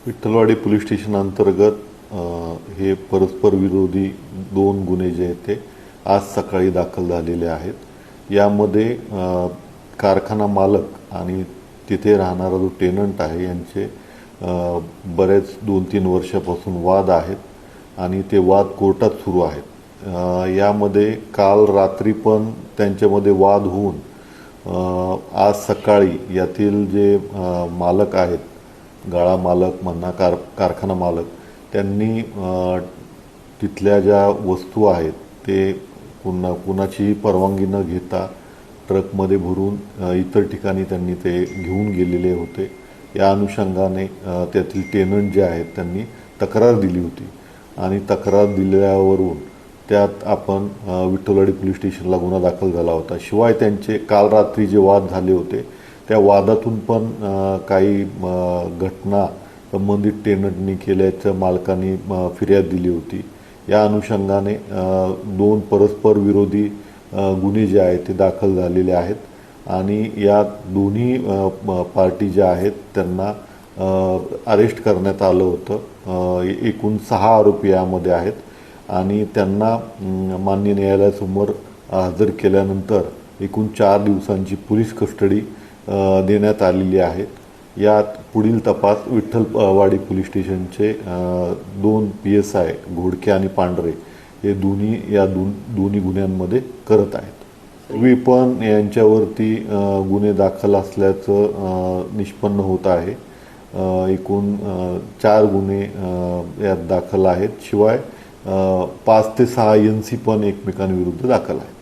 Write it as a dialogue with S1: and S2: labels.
S1: Vitthalwadi police station अंतर्गत हे परस्पर विरोधी दोन गुन्हे जे आहेत ते आज सकाळी दाखल झालेले आहेत। यामध्ये कारखाना मालक आणि तिथे राहणारा जो टेनंट आहे यांचे बरेच 2-3 वर्षापासून वाद आहेत आणि ते वाद कोर्टात सुरू आहेत। यामध्ये काल रात्री पण त्यांच्यामध्ये वाद होऊन आज सकाळी यातील जे मालक आहेत, गाळा मालक म्हणा कारखाना मालक, त्यांनी तिथल्या ज्या वस्तू आहेत ते कुणाची परवानगी न घेता ट्रकमध्ये भरून इतर ठिकाणी त्यांनी ते घेऊन गेलेले होते। या अनुषंगाने त्यातील टेनंट जे आहेत त्यांनी तक्रार दिली होती आणि तक्रार दिल्यावरून त्यात आपण विठ्ठलवाडी पोलीस स्टेशनला गुन्हा दाखल झाला होता। शिवाय त्यांचे काल रात्री जे वाद झाले होते त्या वादातून पण काही घटना संबंधित टेनंटनी केल्याचं मालकांनी फिर्याद दिली होती। या अनुषंगाने दोन परस्पर विरोधी गुन्हे जे आहेत ते दाखल झालेले आहेत आणि या दोन्ही पार्टी ज्या आहेत त्यांना अरेस्ट करण्यात आलं होतं। एकूण 6 आरोपी यामध्ये आहेत आणि त्यांना माननीय न्यायालयासमोर हजर केल्यानंतर एकूण 4 दिवसांची पोलीस कस्टडी देण्यात आलेली आहे। यात पुढील तपास विठ्ठलवाडी पोलीस स्टेशनचे 2 PSI घोडके आणि पांढरे हे दोन्ही गुन्ह्यांमध्ये करत आहेत। विपन यांच्यावरती गुन्हे दाखल असल्याचं निष्पन्न होत आहे। एकूण 4 गुन्हे यात दाखल आहेत। शिवाय 5 ते 6 NC पण एकमेकांविरुद्ध दाखल आहेत।